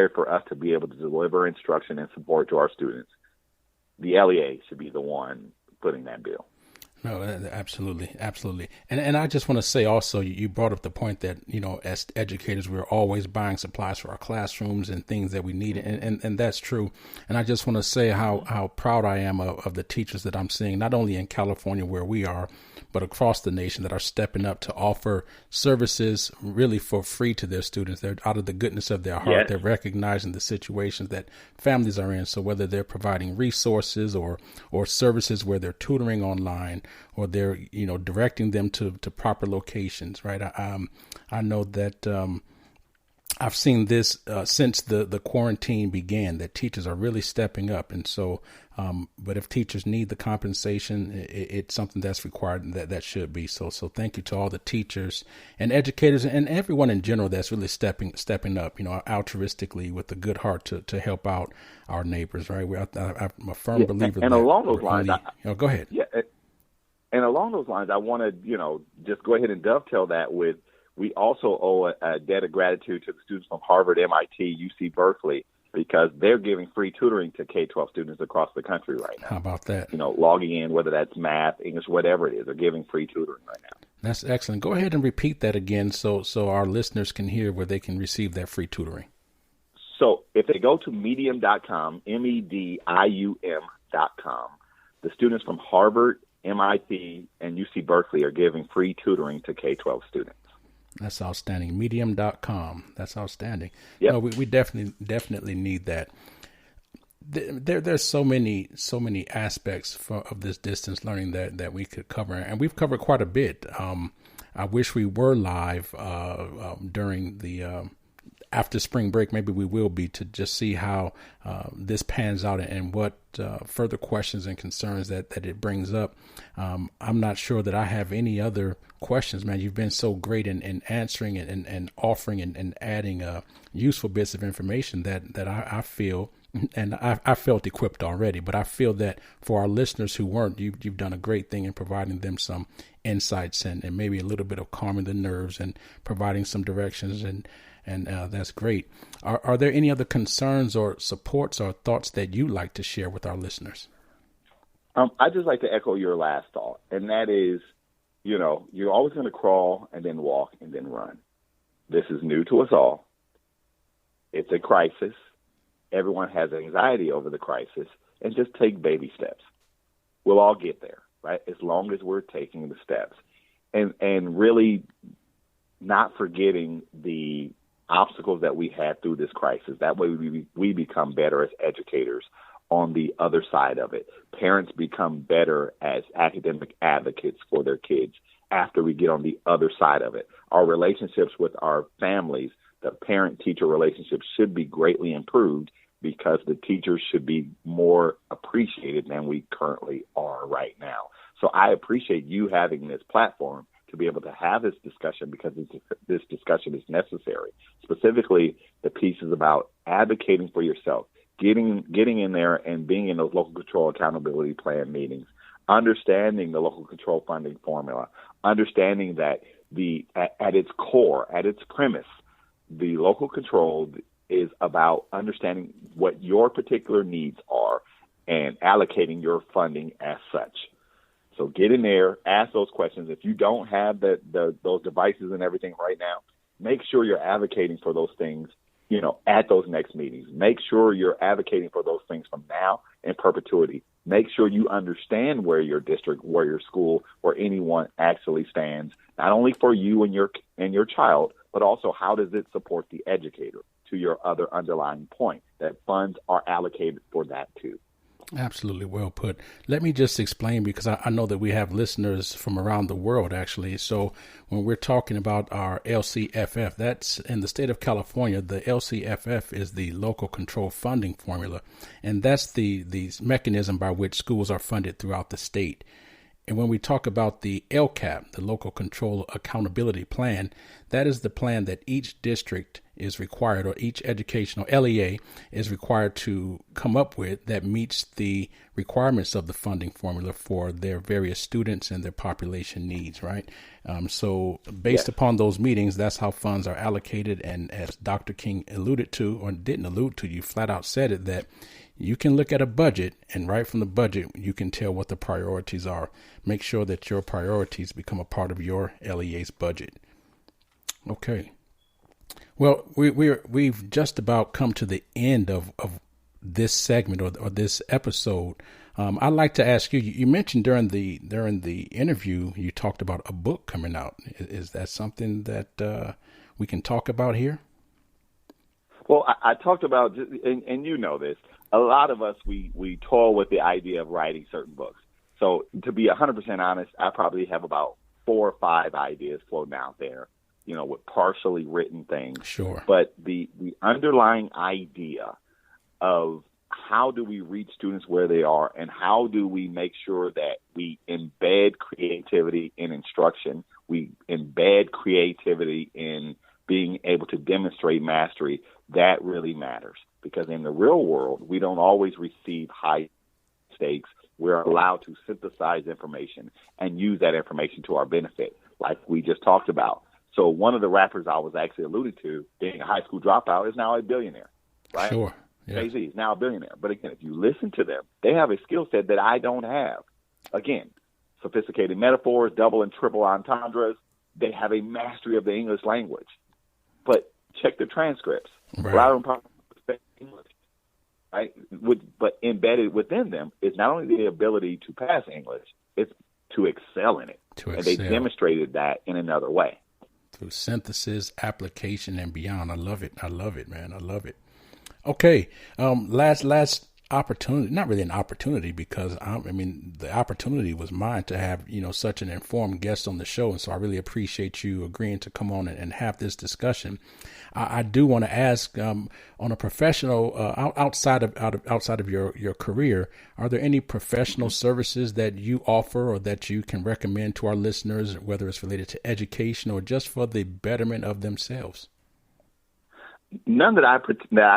for us to be able to deliver instruction and support to our students, the LEA should be the one putting that bill. No, absolutely. Absolutely. And I just want to say also, you brought up the point that, as educators, we're always buying supplies for our classrooms and things that we need. And that's true. And I just want to say how proud I am of the teachers that I'm seeing, not only in California where we are, but across the nation, that are stepping up to offer services really for free to their students. They're out of the goodness of their heart. Yes. They're recognizing the situations that families are in. So whether they're providing resources or services where they're tutoring online, or they're, directing them to proper locations, right? I know that I've seen this since the quarantine began, that teachers are really stepping up. And so, but if teachers need the compensation, it's something that's required, that should be. So thank you to all the teachers and educators and everyone in general that's really stepping up, altruistically with a good heart to help out our neighbors, right? I'm a firm believer. And along those lines, go ahead. Yeah. And along those lines, I want to, just go ahead and dovetail that with, we also owe a debt of gratitude to the students from Harvard, MIT, UC Berkeley, because they're giving free tutoring to K-12 students across the country right now. How about that? Logging in, whether that's math, English, whatever it is, they're giving free tutoring right now. That's excellent. Go ahead and repeat that again so our listeners can hear where they can receive that free tutoring. So if they go to medium.com, medium.com, the students from Harvard, MIT, and UC Berkeley are giving free tutoring to K-12 students. That's outstanding. Medium.com. That's outstanding. Yep. No, we definitely need that. There's so many aspects of this distance learning that we could cover, and we've covered quite a bit. I wish we were live during the after spring break. Maybe we will be, to just see how this pans out and what further questions and concerns that it brings up. I'm not sure that I have any other questions, man. You've been so great in answering and offering and adding useful bits of information that I feel, and I felt equipped already, but I feel that for our listeners who weren't, you've done a great thing in providing them some insights and maybe a little bit of calming the nerves and providing some directions, and that's great. Are there any other concerns or supports or thoughts that you'd like to share with our listeners? I'd just like to echo your last thought, and that is, you're always going to crawl and then walk and then run. This is new to us all. It's a crisis. Everyone has anxiety over the crisis, and just take baby steps. We'll all get there, right? As long as we're taking the steps, and really not forgetting the obstacles that we had through this crisis. That way we become better as educators on the other side of it. Parents become better as academic advocates for their kids after we get on the other side of it. Our relationships with our families, the parent-teacher relationship, should be greatly improved because the teachers should be more appreciated than we currently are right now. So I appreciate you having this platform to be able to have this discussion, because this discussion is necessary. Specifically, the pieces about advocating for yourself, getting in there and being in those local control accountability plan meetings, understanding the local control funding formula, understanding that at its core, at its premise, the local control is about understanding what your particular needs are and allocating your funding as such. So get in there, ask those questions. If you don't have those devices and everything right now, make sure you're advocating for those things, at those next meetings. Make sure you're advocating for those things from now in perpetuity. Make sure you understand where your district, where your school, or anyone actually stands, not only for you and your child, but also how does it support the educator, to your other underlying point, that funds are allocated for that too. Absolutely. Well put. Let me just explain, because I know that we have listeners from around the world, actually. So when we're talking about our LCFF, that's in the state of California. The LCFF is the local control funding formula, and that's the mechanism by which schools are funded throughout the state. And when we talk about the LCAP, the Local Control Accountability Plan, that is the plan that each district is required, or each educational LEA is required to come up with that meets the requirements of the funding formula for their various students and their population needs, right? So based upon those meetings, that's how funds are allocated. And as Dr. King alluded to, or didn't allude to, you flat out said it, that you can look at a budget, and right from the budget, you can tell what the priorities are. Make sure that your priorities become a part of your LEA's budget. Okay. Well, we've just about come to the end of this segment or this episode. I'd like to ask you. You mentioned during the interview, you talked about a book coming out. Is that something that we can talk about here? Well, I talked about, and you know this. A lot of us we toil with the idea of writing certain books. So to be 100% honest, I probably have about 4 or 5 ideas floating out there, with partially written things. Sure. But the underlying idea of how do we reach students where they are, and how do we make sure that we embed creativity in instruction, we embed creativity in being able to demonstrate mastery, that really matters. Because in the real world, we don't always receive high stakes. We're allowed to synthesize information and use that information to our benefit, like we just talked about. So one of the rappers I was actually alluding to, being a high school dropout, is now a billionaire, right? Sure. Yes. Jay-Z is now a billionaire. But again, if you listen to them, they have a skill set that I don't have. Again, sophisticated metaphors, double and triple entendres. They have a mastery of the English language. But check the transcripts. Right. A lot of them probably speak English, right? But embedded within them is not only the ability to pass English, it's to excel in it. And they demonstrated that in another way. Through synthesis, application, and beyond. I love it. I love it, man. I love it. Okay. Last opportunity, not really an opportunity, because the opportunity was mine to have, such an informed guest on the show. And so I really appreciate you agreeing to come on and have this discussion. I do want to ask, on a professional, outside of your career, are there any professional services that you offer or that you can recommend to our listeners, whether it's related to education or just for the betterment of themselves? None that I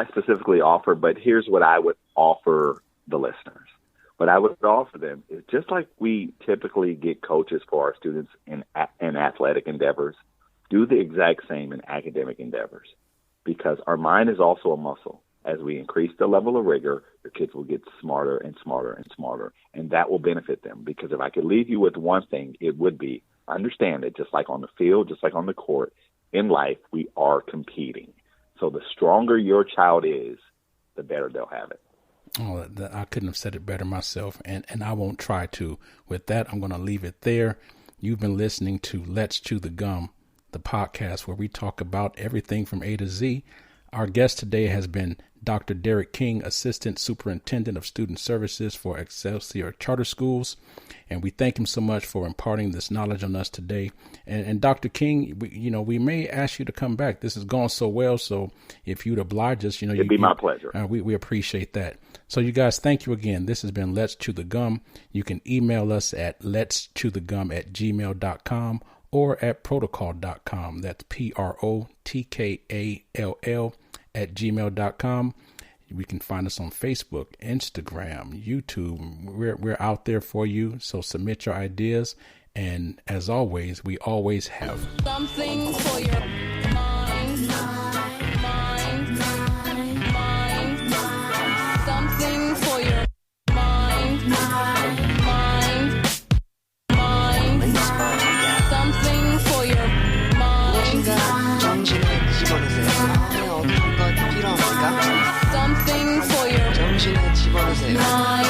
specifically offer, but here's what I would offer the listeners. What I would offer them is, just like we typically get coaches for our students in athletic endeavors, do the exact same in academic endeavors, because our mind is also a muscle. As we increase the level of rigor, your kids will get smarter and smarter and smarter, and that will benefit them. Because if I could leave you with one thing, it would be, understand that just like on the field, just like on the court, in life, we are competing. So the stronger your child is, the better they'll have it. Oh, I couldn't have said it better myself, and I won't try to. With that, I'm going to leave it there. You've been listening to Let's Chew the Gum, the podcast where we talk about everything from A to Z. Our guest today has been Dr. Derek King, Assistant Superintendent of Student Services for Excelsior Charter Schools. And we thank him so much for imparting this knowledge on us today. And Dr. King, we may ask you to come back. This has gone so well. So if you'd oblige us, it'd be my pleasure. We appreciate that. So you guys, thank you again. This has been Let's Chew the Gum. You can email us at letschewthegum@gmail.com or at protocol.com. That's PROTKALL @gmail.com. We can find us on Facebook, Instagram, YouTube. We're out there for you. So submit your ideas. And as always, we always have something for your mind. Something for your mind. Something for your mind. 정신을 집어넣으세요. 어떤 것 필요합니까? Something for your 정신을 집어넣으세요. mind.